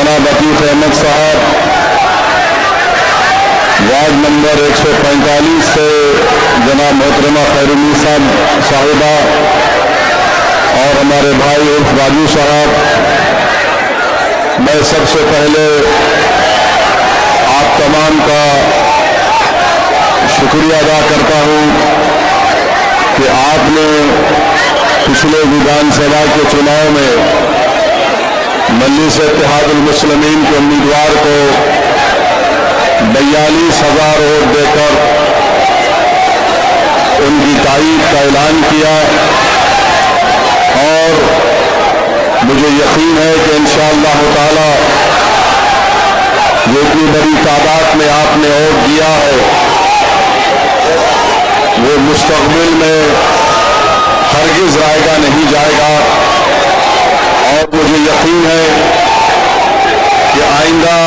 जनाब अतीक अहमद साहब ward number 145 से जनाब मोहतरमा खैरुनी साहिबा और हमारे भाई उर्फ राजू साहब, मैं सबसे पहले आप तमाम का शुक्रिया अदा करता हूं कि आपने पिछले विधानसभा के चुनाव में मजलिस इत्तेहादुल मुस्लिमीन के उम्मीदवार को 42,000 वोट देकर उनकी तायीद का ऐलान किया और मुझे यकीन है कि इंशाअल्लाह ताला जो इतनी बड़ी तादाद में आपने वोट दिया है वो मुस्तकबिल में हरगिज़ रायगा नहीं जाएगा। और मुझे यकीन है कि आइंदा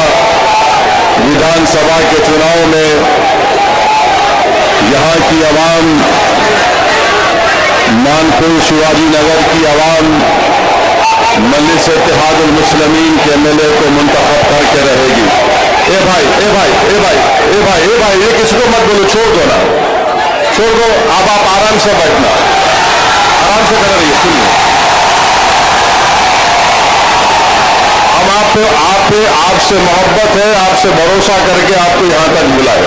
विधानसभा के चुनाव में यहाँ की आवाम, मानपुर शिवाजी नगर की आवाम मजलिस इत्तेहादुल मुस्लिमीन के एमएलए को मुंतखब करके रहेगी। ए भाई ए भाई ए भाई ए भाई ए भाई, ये किसको मत बोलो, छोड़ दो ना, छोड़ दो। अब आप आराम से बैठना, आराम से कर रही सुनिए। हम आपसे मोहब्बत है, आपसे भरोसा करके आपको यहां तक बुलाए।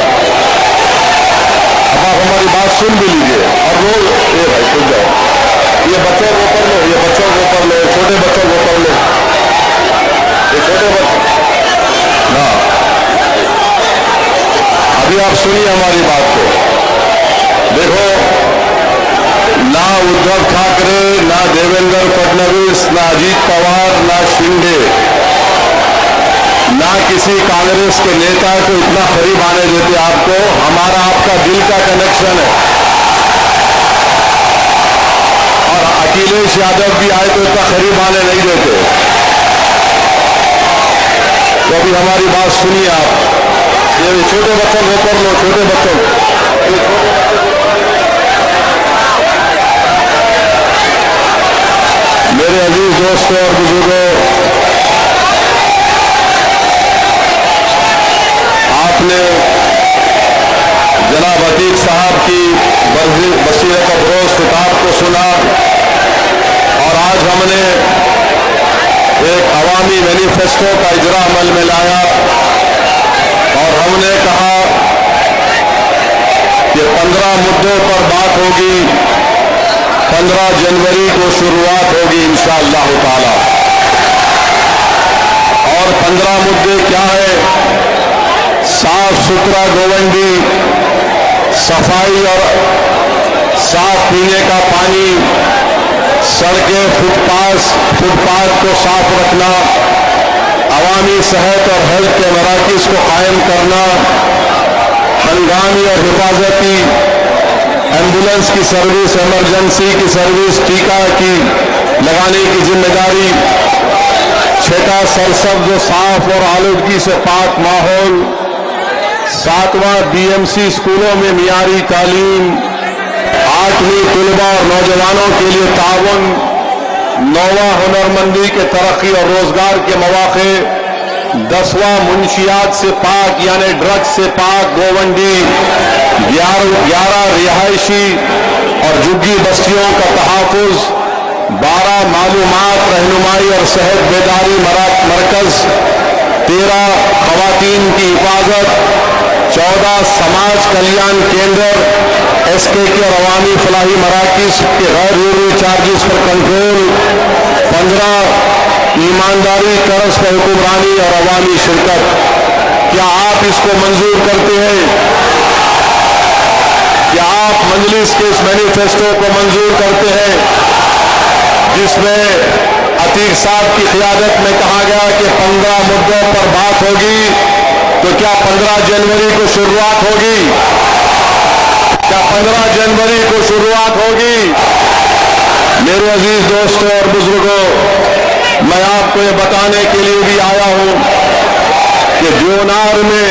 अब आप हमारी बात सुन भी लीजिए और वो ये भाई खुद जाओ, ये बच्चों को ऊपर लो, ये बच्चों को ऊपर लो, छोटे बच्चों को ऊपर लो, ये छोटे बच्चे ना। अभी आप सुनिए हमारी बात को। देखो, ना उद्धव ठाकरे, ना देवेंद्र फडणवीस, ना अजीत पवार, ना शिंदे, ना किसी कांग्रेस के नेता को इतना करीब आने देते आपको। हमारा आपका दिल का कनेक्शन है और अखिलेश यादव भी आए तो इतना करीब आने नहीं देते। तो अभी हमारी बात सुनिए आप। ये छोटे बच्चों को ऊपर लो, छोटे बच्चों, मेरे अजीज दोस्तों और बुजुर्गों, आपने जनाब अतीक साहब की बसीरत अफरोज किताब को सुना और आज हमने एक अवामी मैनिफेस्टो का इजरा अमल में लाया और हमने कहा कि 15 मुद्दों पर बात होगी। 15 जनवरी को शुरुआत होगी इंशाअल्लाह ताला। और 15 मुद्दे क्या है? साफ सुथरा गोवंडी, सफाई और साफ पीने का पानी, सड़कें, फुटपाथ को साफ रखना, अवामी सेहत और हेल्थ के मराकज़ को कायम करना, हंगामी और हिफाजती एम्बुलेंस की सर्विस, इमरजेंसी की सर्विस, टीका की लगाने की जिम्मेदारी, छठा सरसब्ज साफ और आलूदगी से पाक माहौल, 7वां बीएमसी स्कूलों में मियारी तालीम, 8वीं तलबा और नौजवानों के लिए ताउन, 9वां हुनरमंदी के तरक्की और रोजगार के मौके, 10वां मुंशियात से पाक यानी ड्रग्स से पाक गोवंडी, 11 रिहायशी और झुग्गी बस्तियों का तहफ़्फ़ुज़, 12 मालूमात, रहनुमाई और सेहत बेदारी मरकज़, 13 ख़वातीन की हिफाजत, 14 समाज कल्याण केंद्र, SKK और अवामी फलाही मराकज़ के गैर जरूरी चार्जेस पर कंट्रोल, 15 ईमानदारी, कर्ज पर हुक्मरानी और अवामी शिरकत। क्या आप इसको मंजूर करते हैं? क्या आप मजलिस के इस मैनिफेस्टो को मंजूर करते हैं जिसमें अतीक साहब की क़ियादत में कहा गया कि 15 मुद्दों पर बात होगी? तो क्या 15 जनवरी को शुरुआत होगी? क्या 15 जनवरी को शुरुआत होगी? मेरे अजीज दोस्तों और बुजुर्गों, मैं आपको ये बताने के लिए भी आया हूं कि जोनार में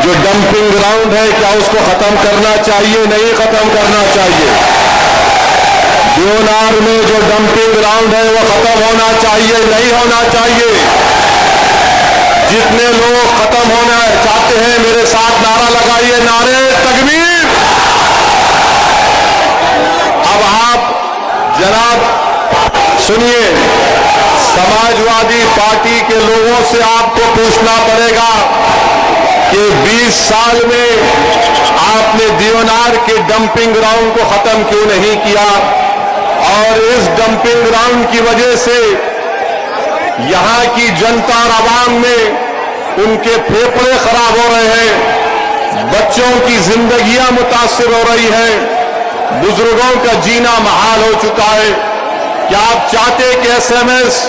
जो डंपिंग ग्राउंड है, क्या उसको खत्म करना चाहिए? नहीं खत्म करना चाहिए। जोनार में जो डंपिंग ग्राउंड है वो खत्म होना चाहिए, नहीं होना चाहिए। जितने लोग खत्म होना चाहते हैं मेरे साथ नारा लगाइए, नारे तकबीर। अब आप जनाब सुनिए, समाजवादी पार्टी के लोगों से आपको पूछना पड़ेगा कि 20 साल में आपने देवनार के डंपिंग ग्राउंड को खत्म क्यों नहीं किया, और इस डंपिंग ग्राउंड की वजह से यहां की जनता और आवाम में उनके फेफड़े खराब हो रहे हैं, बच्चों की जिंदगियां मुतासिर हो रही हैं, बुजुर्गों का जीना महाल हो चुका है। क्या आप चाहते कि एसएमएस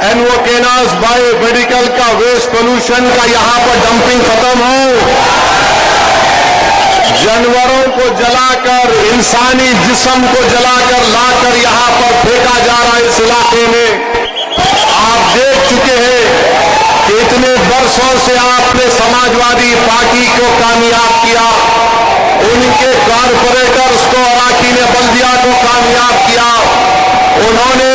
एनवोकेनास बायोमेडिकल का वेस्ट पोल्यूशन का यहां पर डंपिंग खत्म हो? जानवरों को जलाकर, इंसानी जिस्म को जलाकर लाकर यहां पर फेंका जा रहा है इस इलाके में। आप देख चुके हैं कि इतने वर्षों से आपने समाजवादी पार्टी को कामयाब किया, उनके कारपोरेटर्स को, अराकीन बल्दिया को कामयाब किया, उन्होंने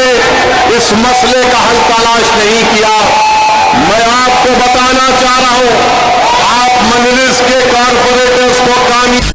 इस मसले का हल तलाश नहीं किया। मैं आपको बताना चाह रहा हूं, आप मजलिस के कारपोरेटर्स को कामयाब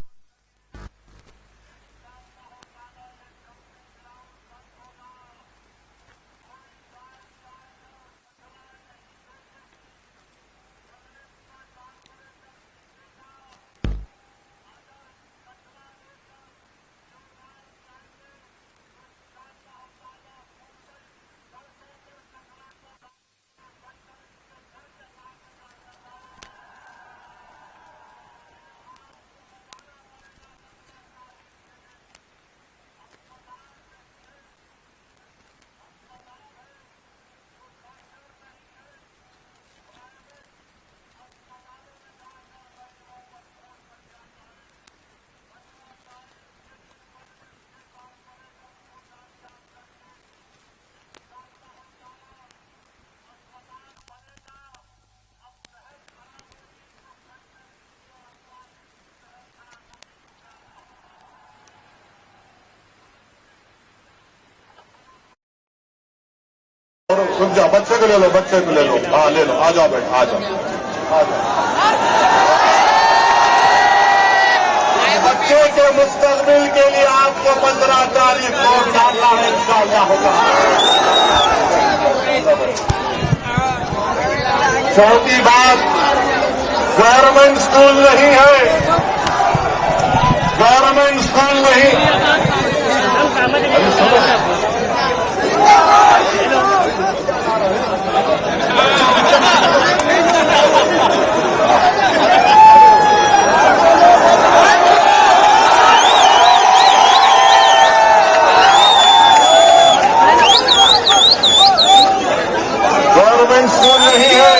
सुन जाओ, बच्चे को ले लो, बच्चे को ले लो, हाँ ले लो, आ जाओ बेटा, आ जाओ, आ जाओ। बच्चों के मुस्तकबिल के लिए आपको 15 तारीख को डालना है, इंशाअल्लाह होगा। चौथी बात, गवर्नमेंट स्कूल नहीं है, गवर्नमेंट स्कूल नहीं। गवर्नमेंट स्कूल नहीं है।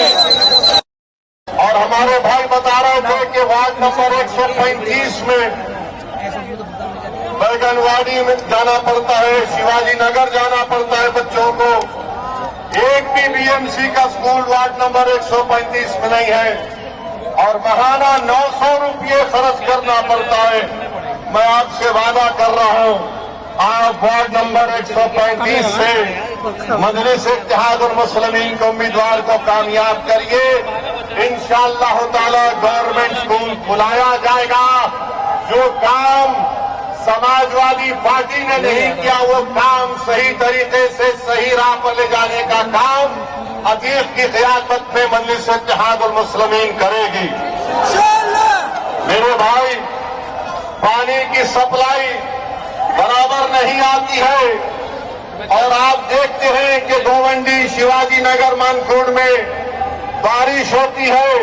और हमारे भाई बता रहे थे कि वार्ड नंबर 135 में बैगनवाड़ी में जाना पड़ता है, शिवाजी नगर जाना पड़ता है बच्चों को। एक भी बीएमसी का स्कूल वार्ड नंबर 135 में नहीं है और महाना 900 रुपये खर्च करना पड़ता है। मैं आपसे वादा कर रहा हूं, आप वार्ड नंबर 135 से मजलिस इत्तेहादुल मुस्लिमीन के उम्मीदवार को कामयाब करिए। इंशाअल्लाह ताला गवर्नमेंट स्कूल खुलाया जाएगा। जो काम समाजवादी पार्टी ने नहीं किया, वो काम सही तरीके से सही राह पर ले जाने का काम अतीक की क़यादत में मजलिस इत्तेहादुल मुस्लिमीन करेगी। मेरे भाई, पानी की सप्लाई बराबर नहीं आती है और आप देखते हैं कि गोवंडी, शिवाजी नगर, मानखुर्द में बारिश होती है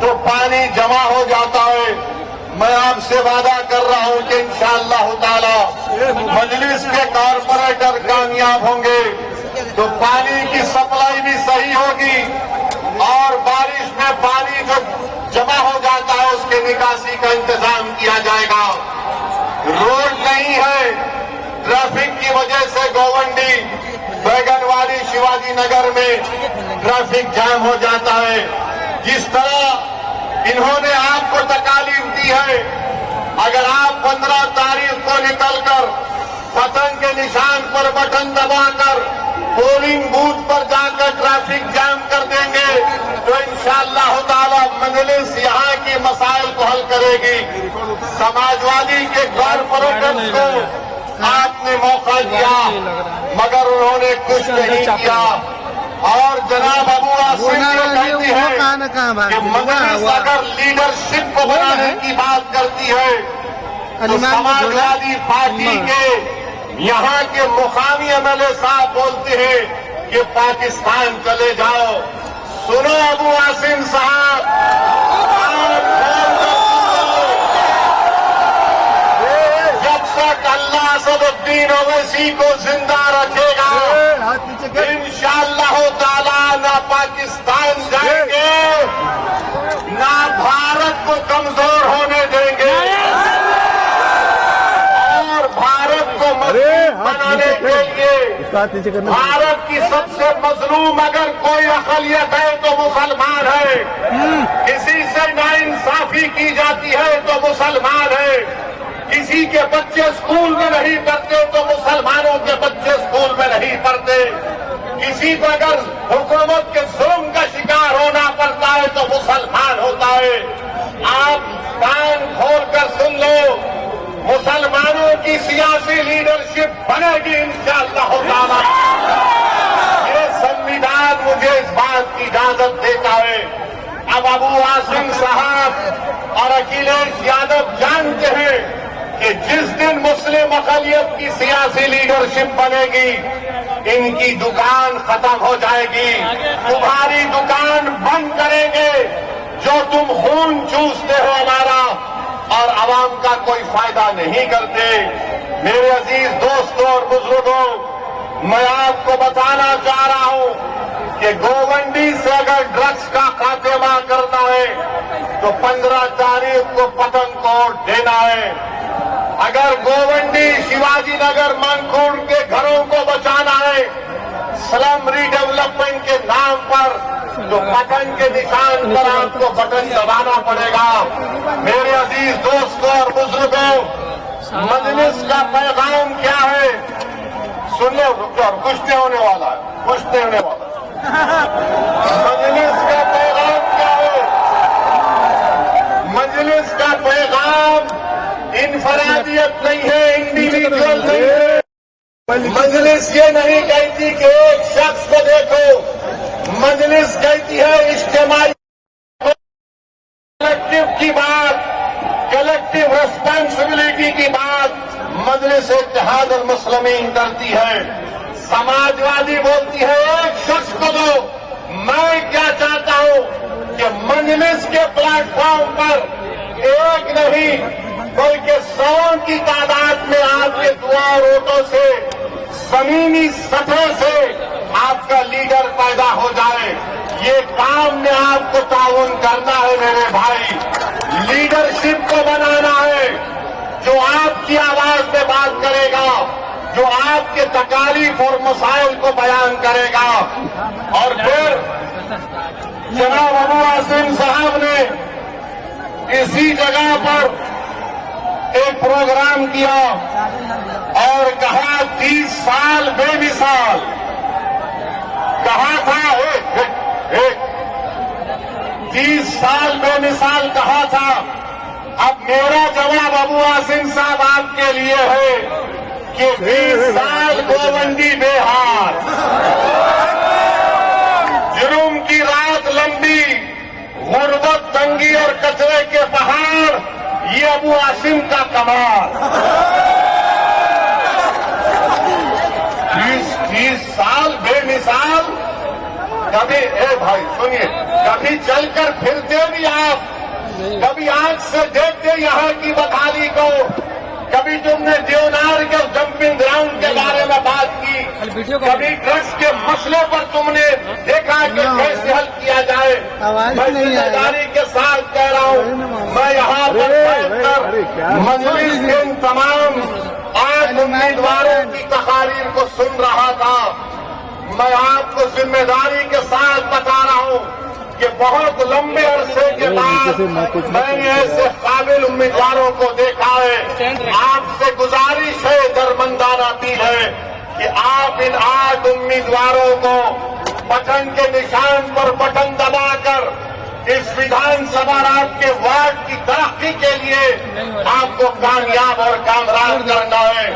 तो पानी जमा हो जाता है। मैं आपसे वादा कर रहा हूं कि इंशाअल्लाह ताला मजलिस के कारपोरेटर कामयाब होंगे तो पानी की सप्लाई भी सही होगी और बारिश में पानी जो जमा हो जाता है उसके निकासी का इंतजाम किया जाएगा। रोड नहीं है, ट्रैफिक की वजह से गोवंडी, बैगनवाड़ी, शिवाजी नगर में ट्रैफिक जाम हो जाता है। जिस तरह इन्होंने आपको तकालीफ दी है, अगर आप 15 तारीख को निकलकर पतंग के निशान पर बटन दबाकर पोलिंग बूथ पर जाकर ट्रैफिक जाम कर देंगे तो इंशाअल्लाह ताला मजलिस यहाँ की मसाइल को हल करेगी। समाजवादी के कॉर्पोरेटर्स को आपने मौका दिया मगर उन्होंने कुछ नहीं किया। और जनाब अबू आसिम ये कहती है कि मजलिस अगर लीडरशिप को बनाने की बात करती है तो समाजवादी पार्टी के यहाँ के मुकामी एमएलए साहब बोलते हैं कि पाकिस्तान चले जाओ। सुनो अबू आसिम साहब, जब तक अल्लाह असदुद्दीन ओवैसी को जिंदा रखेगा इंशाअल्लाह ताला ना पाकिस्तान जाएंगे ना भारत को कमजोर होने देंगे और भारत को मजबूत बनाने के लिए भारत की सबसे मजलूम अगर कोई अक़लियत है तो मुसलमान है। किसी से नाइंसाफी की जाती है तो मुसलमान है। किसी के बच्चे स्कूल में नहीं पढ़ते तो मुसलमानों के बच्चे स्कूल में नहीं पढ़ते। किसी को अगर हुकूमत के जुल्म का शिकार होना पड़ता है तो मुसलमान होता है। आप कान खोलकर सुन लो, मुसलमानों की सियासी लीडरशिप बनेगी इंशाअल्लाह ताला। ये संविधान मुझे इस बात की इजाजत देता है। अब अबू आसिम साहब और अखिलेश यादव जानते हैं कि जिस दिन मुस्लिम अक़लियत की सियासी लीडरशिप बनेगी इनकी दुकान खत्म हो जाएगी। तुम्हारी दुकान बंद करेंगे जो तुम खून चूसते हो हमारा और आवाम का कोई फायदा नहीं करते। मेरे अजीज दोस्तों और बुजुर्गों, मैं आपको बताना चाह रहा हूं कि गोवंडी से अगर ड्रग्स का खात्मा करना है तो 15 तारीख को पठानकोट देना है। अगर गोवंडी शिवाजी नगर मानखुर्द के घरों को बचाना है स्लम रीडेवलपमेंट के नाम पर तो बटन के निशान पर आपको बटन दबाना पड़ेगा। मेरे अजीज दोस्तों और बुजुर्गों, मजलिस का पैगाम क्या है? सुन लो, कुछ नहीं होने वाला है, कुछ नहीं होने वाला। मजलिस का पैगाम क्या है? मजलिस का पैगाम इनफरादियत नहीं है, इंडिविजुअल नहीं है। मजलिस ये नहीं कहती कि एक शख्स को देखो, मजलिस कहती है इज्तिमाई कलेक्टिव की बात, कलेक्टिव रिस्पांसिबिलिटी की बात मजलिस इत्तेहाद और मुस्लिमीन करती है। समाजवादी बोलती है एक शख्स को दो। मैं क्या चाहता हूं कि मजलिस के प्लेटफॉर्म पर एक नहीं बल्कि 100 की तादाद में आपके दुआ और वोटों से जमीनी सतह से आपका लीडर पैदा हो जाए। ये काम में आपको ताउन करना है मेरे भाई। लीडरशिप को बनाना है जो आपकी आवाज में बात करेगा, जो आपके तकालीफ और मसाइल को बयान करेगा। और फिर जनाब अबू आसिम साहब ने इसी जगह पर एक प्रोग्राम किया और कहा 30 साल बेमिसाल। कहा था 30 साल बेमिसाल कहा था। अब मेरा जवाब अबू आसिम साहब आपके लिए है कि 20 साल गोवंडी बेहाल, जुर्म की रात लंबी, गुर्बत, तंगी और कचरे के पहाड़, ये अबू आसिम का कमाल। 30 साल बेमिसाल। कभी भाई सुनिए, कभी चलकर फिरते भी आप, कभी आंख से देखते यहाँ की बहाली को, कभी तुमने देवनार के डंपिंग ग्राउंड के बारे में बात की, कभी ड्रग्स के मसले पर तुमने देखा कि कैसे हल किया जाए। मैं जिम्मेदारी के साथ कह रहा हूँ, मैं यहाँ पर बैठकर मजलिस के इन तमाम 8 उम्मीदवारों की तकारीर को सुन रहा था। मैं आपको जिम्मेदारी के साथ बता रहा हूँ कि बहुत लंबे अरसे के बाद मैंने ऐसे काबिल उम्मीदवारों को देखा है। आपसे गुजारिश है, दरमंदाना भी है कि आप इन 8 उम्मीदवारों को बटन के निशान पर बटन दबाकर इस विधानसभा राज के वार्ड की तरक्की के लिए आपको कामयाब और कामरान करना है।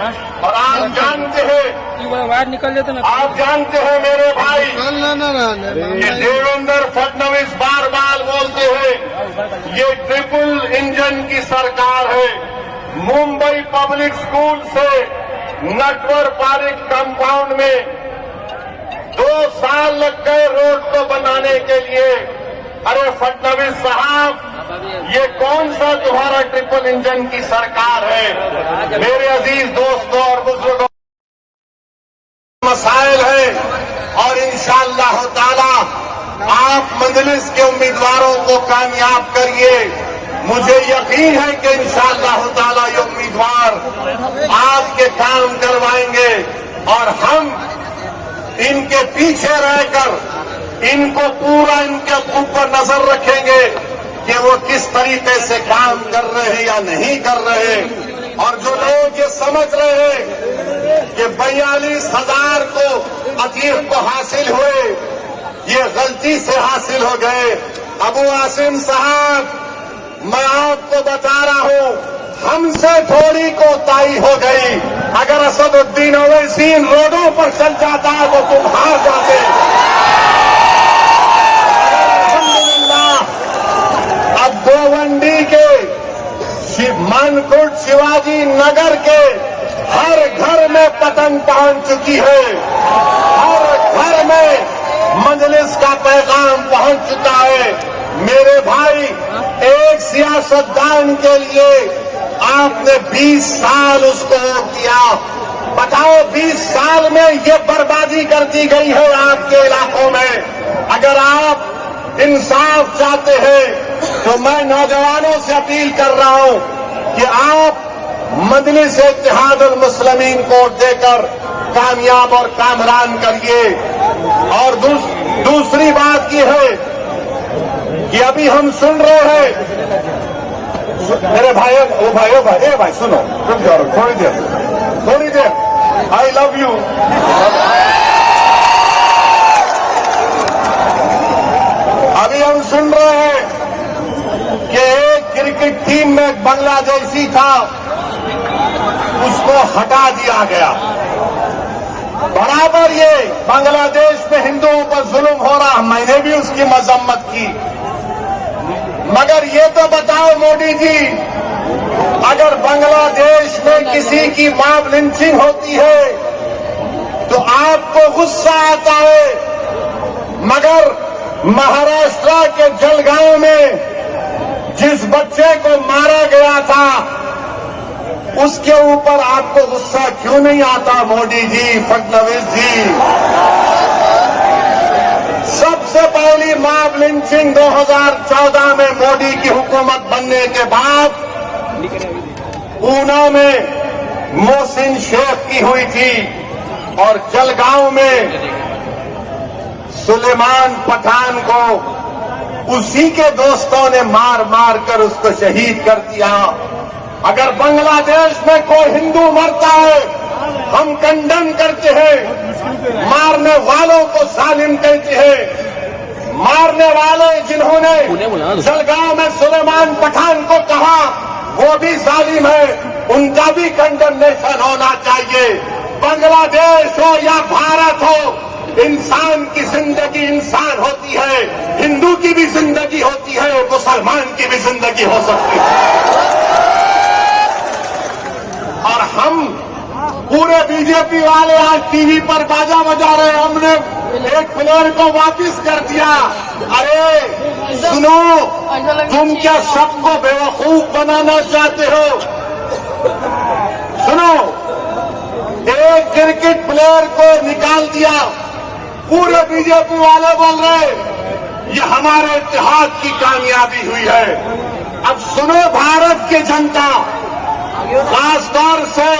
और आप जानते हैं, वार्ड निकल जाते ना, आप जानते हैं मेरे भाई, ये देवेंद्र फडणवीस बार बार बोलते हैं ये ट्रिपल इंजन की सरकार है। मुंबई पब्लिक स्कूल से नटवर पार्क कंपाउंड में 2 साल लग गए रोड को बनाने के लिए। अरे फडणवीस साहब, ये कौन सा तुम्हारा ट्रिपल इंजन की सरकार है? मेरे अजीज दोस्तों और बुजुर्गों, मसाइल है और इंशाअल्लाह ताला आप मजलिस के उम्मीदवारों को कामयाब करिए। मुझे यकीन है कि इंशाअल्लाह ताला ये उम्मीदवार आपके काम करवाएंगे और हम इनके पीछे रहकर इनको पूरा इनके ऊपर नजर रखेंगे कि वो किस तरीके से काम कर रहे हैं या नहीं कर रहे हैं। और जो लोग ये समझ रहे हैं कि 42,000 को अतीक को हासिल हुए, ये गलती से हासिल हो गए। अबू आसिम साहब, मैं आपको बता रहा हूं, हमसे थोड़ी कोताही हो गई। अगर असदुद्दीन ओवैसी रोडों पर चल जाता तो तुम हार जाते। अब गोवंडी के मानकोट शिवाजी नगर के हर घर में पतंग पहुंच चुकी है, हर घर में मजलिस का पैगाम पहुंच चुका है। मेरे भाई, एक सियासतदान के लिए आपने 20 साल उसको वोट दिया। बताओ 20 साल में ये बर्बादी कर दी गई है आपके इलाकों में। अगर आप इंसाफ चाहते हैं तो मैं नौजवानों से अपील कर रहा हूं कि आप मजलिस इत्तेहादुल मुस्लिमीन को देकर कामयाब और कामरान करिए। और दूसरी बात यह है कि अभी हम सुन रहे हैं, मेरे भाई, ए भाई सुनो, रुक जाओ थोड़ी देर, आई लव यू। अभी हम सुन रहे हैं कि एक क्रिकेट टीम में बांग्लादेशी था, उसको हटा दिया गया। बराबर ये बांग्लादेश में हिंदुओं पर जुल्म हो रहा, मैंने भी उसकी मजम्मत की। मगर ये तो बताओ मोदी जी, अगर बांग्लादेश में किसी की मॉब लिंचिंग होती है तो आपको गुस्सा आता है, मगर महाराष्ट्र के जलगांव में जिस बच्चे को मारा गया था उसके ऊपर आपको गुस्सा क्यों नहीं आता मोदी जी, फडणवीस जी? सबसे पहली मॉब लिंचिंग 2014 में मोदी की हुकूमत बनने के बाद ऊना में मोहसिन शेख की हुई थी और जलगांव में सुलेमान पठान को उसी के दोस्तों ने मार मार कर उसको शहीद कर दिया। अगर बांग्लादेश में कोई हिंदू मरता है हम कंडम करते हैं, मारने वालों को जालिम कहते हैं। मारने वाले जिन्होंने जलगांव में सुलेमान पठान को कहा वो भी जालिम है, उनका भी कंडमनेशन होना चाहिए। बांग्लादेश हो या भारत हो, इंसान की जिंदगी इंसान होती है, हिंदू की भी जिंदगी होती है, मुसलमान की भी जिंदगी हो सकती है। और हम पूरे बीजेपी वाले आज टीवी पर बाजा बजा रहे, हमने एक प्लेयर को वापस कर दिया। अरे सुनो, तुम क्या सबको बेवकूफ बनाना चाहते हो? सुनो, एक क्रिकेट प्लेयर को निकाल दिया, पूरे बीजेपी वाले बोल रहे ये हमारे इत्तेहाद की कामयाबी हुई है। अब सुनो भारत की जनता, खासतौर से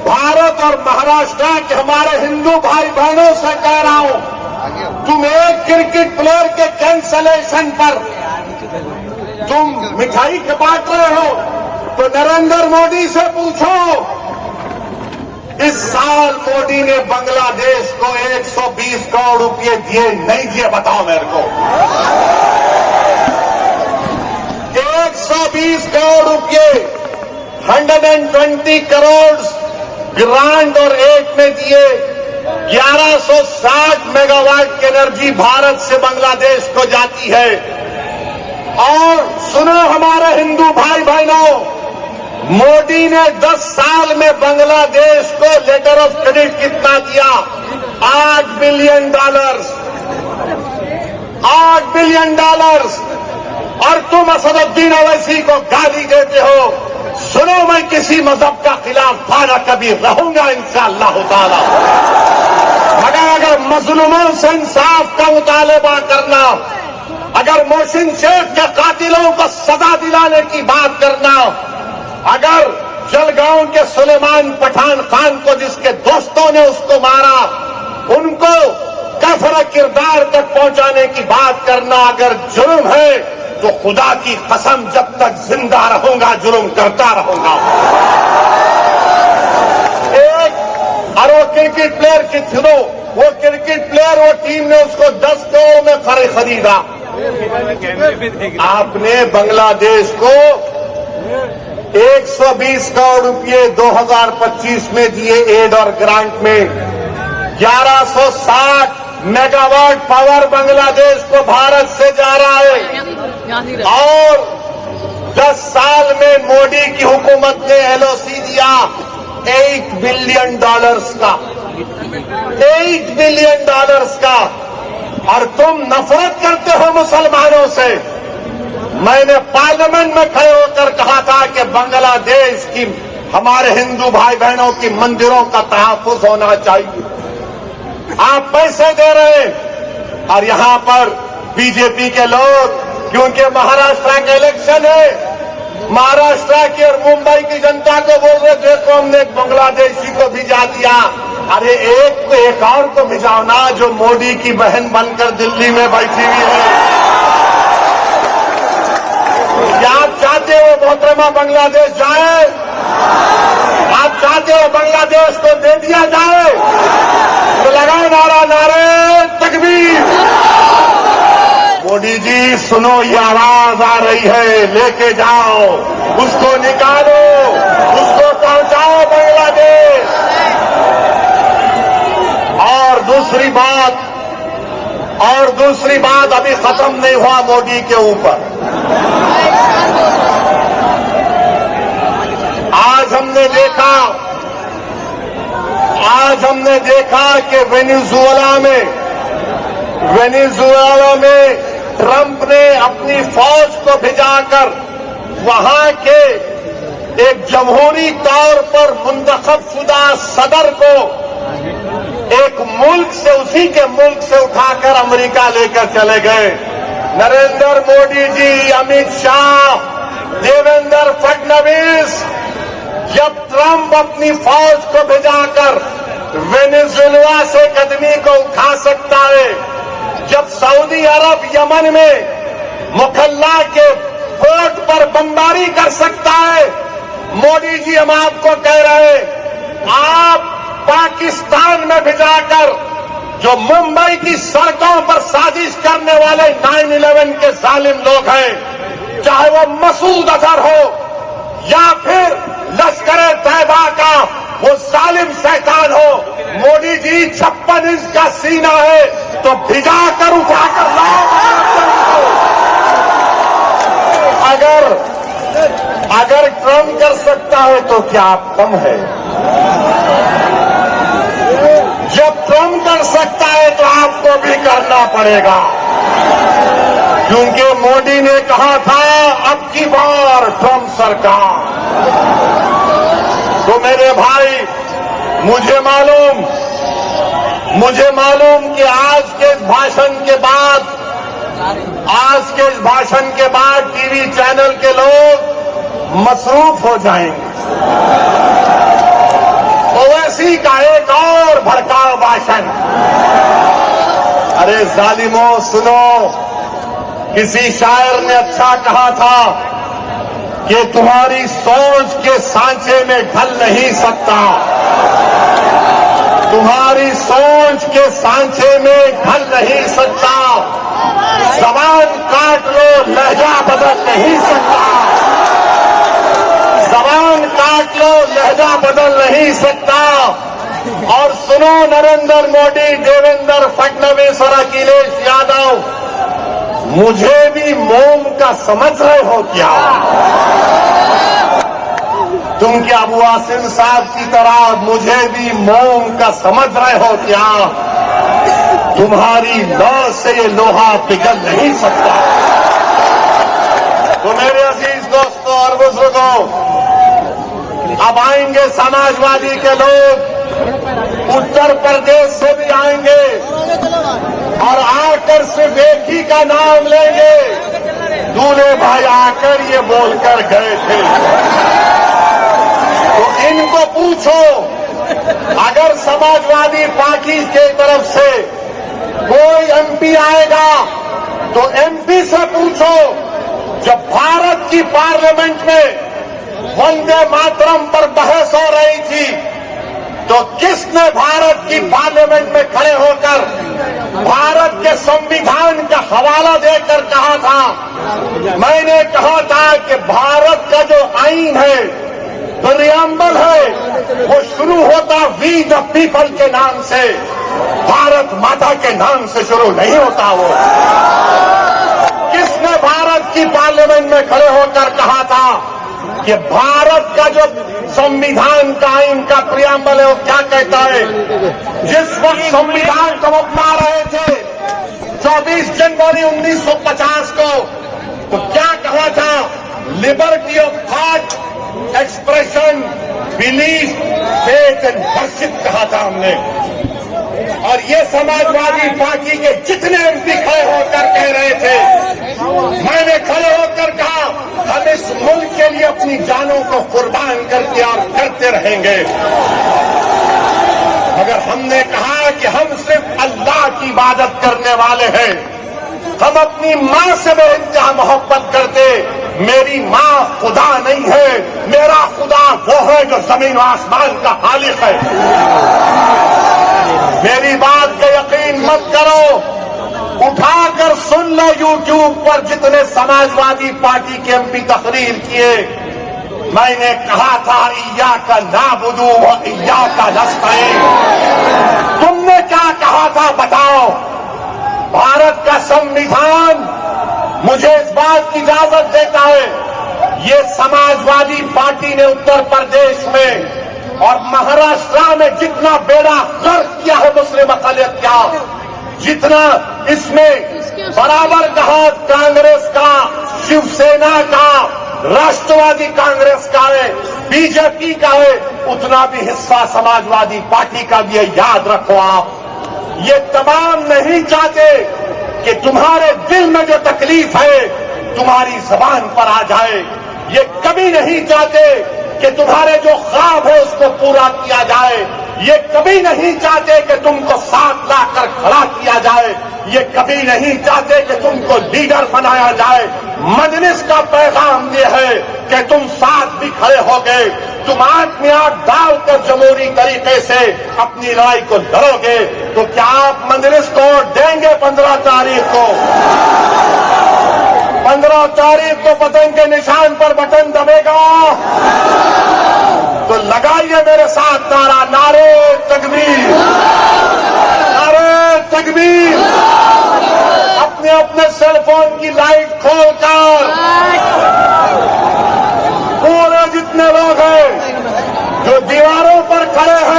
भारत और महाराष्ट्र के हमारे हिंदू भाई बहनों से कह रहा हूं, तुम एक क्रिकेट प्लेयर के कैंसलेशन पर तुम मिठाई बांट रहे हो तो नरेंद्र मोदी से पूछो इस साल मोदी ने बांग्लादेश को 120 करोड़ रुपए दिए नहीं दिए, बताओ मेरे को। 120 करोड़ रुपए 120 करोड़ ग्रांट और एक में दिए। 1160 मेगावाट की एनर्जी भारत से बांग्लादेश को जाती है। और सुनो हमारे हिंदू भाई बहनों, मोदी ने 10 साल में बांग्लादेश को लेटर ऑफ क्रेडिट कितना दिया? $8 बिलियन। $8 बिलियन। और तुम असदुद्दीन ओवैसी को गाली देते हो। सुनो, मैं किसी मजहब का खिलाफ ना कभी रहूंगा इंशाअल्लाह ताला, मगर अगर मजलूमों से इंसाफ का मुतालबा करना, अगर मोहसिन शेख के कातिलों को सजा दिलाने की बात करना, अगर जलगांव के सुलेमान पठान खान को जिसके दोस्तों ने उसको मारा, उनको कफर किरदार तक पहुंचाने की बात करना अगर जुर्म है, तो खुदा की कसम जब तक जिंदा रहूंगा जुर्म करता रहूंगा। वो क्रिकेट प्लेयर की सुनो, वो क्रिकेट प्लेयर, वो टीम ने उसको 10 करोड़ में खरीदा। आपने बांग्लादेश को 120 करोड़ रुपए 2025 में दिए एड और ग्रांट में। 1160 मेगावाट पावर बांग्लादेश को भारत से जा रहा है। और 10 साल में मोदी की हुकूमत ने एलओसी दिया $8 बिलियन का। $8 बिलियन का। और तुम नफरत करते हो मुसलमानों से। मैंने पार्लियामेंट में खड़े होकर कहा था कि बांग्लादेश की हमारे हिंदू भाई बहनों की मंदिरों का तहफ्फुज होना चाहिए। आप पैसे दे रहे हैं और यहां पर बीजेपी के लोग, क्योंकि महाराष्ट्र का इलेक्शन है, महाराष्ट्र की और मुंबई की जनता को बोल रहे थे तो हमने एक बांग्लादेशी को भिजा दिया। अरे एक और को भिजाओ ना, जो मोदी की बहन बनकर दिल्ली में बैठी हुई है। क्या आप चाहते हो मोहतरमा बांग्लादेश जाए? आप चाहते हो बांग्लादेश को दे दिया जाए? तो लगाओ नारा, नारे तकबीर। मोदी जी सुनो, ये आवाज आ रही है, लेके जाओ, उसको निकालो, उसको पहुंचाओ बांग्लादेश। और दूसरी बात अभी खत्म नहीं हुआ मोदी के ऊपर। आज हमने देखा कि वेनेजुएला में ट्रंप ने अपनी फौज को भिजाकर वहां के एक जमहूरी तौर पर मुंतखबशुदा सदर को एक मुल्क से, उसी के मुल्क से उठाकर अमेरिका लेकर चले गए। नरेंद्र मोदी जी, अमित शाह, देवेंद्र फडणवीस, जब ट्रंप अपनी फौज को भिजाकर वेनेजुएला से कदमी को उठा सकता है, जब सऊदी अरब यमन में मुखल्ला के पोर्ट पर बमबारी कर सकता है, मोदी जी हम आपको कह रहे हैं, आप पाकिस्तान में भिजाकर जो मुंबई की सड़कों पर साजिश करने वाले 9/11 के जालिम लोग हैं, चाहे वो मसूद अजहर हो या फिर लश्कर तैयबा का वो जालिम शैतान हो, मोदी जी 56 इंच का सीना है तो भिजाकर उठाकर लाओ। अगर ट्रंप कर सकता है तो क्या आप कम है? जब ट्रंप कर सकता है तो आपको भी करना पड़ेगा, क्योंकि मोदी ने कहा था अब की बार ट्रंप सरकार। तो मेरे भाई, मुझे मालूम कि आज के इस भाषण के बाद टीवी चैनल के लोग मसरूफ हो जाएंगे। ओवैसी का एक और भड़काऊ भाषण। अरे जालिमों सुनो, किसी शायर ने अच्छा कहा था कि तुम्हारी सोच के सांचे में ढल नहीं सकता, तुम्हारी सोच के सांचे में ढल नहीं सकता। जबान काट लो, लहजा बदल नहीं सकता, जबान काट लो, लहजा बदल नहीं सकता। और सुनो नरेंद्र मोदी, देवेंद्र फडणवीस और अखिलेश यादव, मुझे भी मोम का समझ रहे हो क्या? तुम क्या अबू आसिम साहब की तरह मुझे भी मोम का समझ रहे हो क्या? तुम्हारी लौ से ये लोहा पिघल नहीं सकता। तो मेरे अजीज दोस्तों और बुजुर्गों, अब आएंगे समाजवादी के लोग, उत्तर प्रदेश से भी आएंगे और आकर सिर्फ एक ही का नाम लेंगे, दूल्हे भाई आकर ये बोलकर गए थे। तो इनको पूछो, अगर समाजवादी पार्टी के तरफ से कोई एमपी आएगा तो एमपी से पूछो, जब भारत की पार्लियामेंट में वंदे मातरम पर बहस हो रही थी तो किसने भारत की पार्लियामेंट में खड़े होकर भारत के संविधान का हवाला देकर कहा था? मैंने कहा था कि भारत का जो आईन है, प्रियम्बल है, वो शुरू होता वी द पीपल के नाम से, भारत माता के नाम से शुरू नहीं होता। वो किसने भारत की पार्लियामेंट में खड़े होकर कहा था कि भारत का जो संविधान का आईन का प्रियम्बल है वो क्या कहता है? जिस वक्त संविधान को अपना रहे थे 24 जनवरी 1950 को, तो क्या कहा था? Liberty of thought, expression, belief, faith and worship कहा था हमने। और ये समाजवादी पार्टी के जितने एमपी खड़े होकर कह रहे थे, मैंने खड़े होकर कहा हम इस मुल्क के लिए अपनी जानों को कुर्बान करके और करते रहेंगे। मगर हमने कहा कि हम सिर्फ अल्लाह की इबादत करने वाले हैं, हम अपनी मां से बेइंतहा मोहब्बत करते। मेरी मां खुदा नहीं है, मेरा खुदा वो है जो जमीन और आसमान का खालिक है। मेरी बात का यकीन मत करो, उठाकर सुन लो यूट्यूब पर जितने समाजवादी पार्टी के एमपी तकरीर किए। मैंने कहा था इय्याका नाबुदु व इय्याका नस्तईन। तुमने क्या कहा था बताओ? भारत का संविधान मुझे इस बात की इजाजत देता है, ये समाजवादी पार्टी ने उत्तर प्रदेश में और महाराष्ट्र में जितना बेड़ा गर्क किया है मुस्लिम अक़लियत का, जितना इसमें बराबर का हाथ कांग्रेस का, शिवसेना का, राष्ट्रवादी कांग्रेस का है, बीजेपी का है, उतना भी हिस्सा समाजवादी पार्टी का भी है। याद रखो आप, ये तमाम नहीं चाहते कि तुम्हारे दिल में जो तकलीफ है तुम्हारी जबान पर आ जाए। ये कभी नहीं चाहते कि तुम्हारे जो ख्वाब है उसको पूरा किया जाए। ये कभी नहीं चाहते कि तुमको साथ लाकर खड़ा किया जाए। ये कभी नहीं चाहते कि तुमको लीडर बनाया जाए। मजलिस का पैगाम ये है कि तुम साथ भी खड़े हो गए, तुम आंख में आंख डालकर जमहूरी तरीके से अपनी लड़ाई को लड़ोगे, तो क्या आप मजलिस को देंगे 15 तारीख को? 15 तारीख को पतंग के निशान पर बटन दबेगा तो लगाइए मेरे साथ नारा, नारे तकबीर, नारे तकबीर। अपने अपने सेलफोन की लाइट खोलकर पूरे जितने लोग हैं जो दीवारों पर खड़े हैं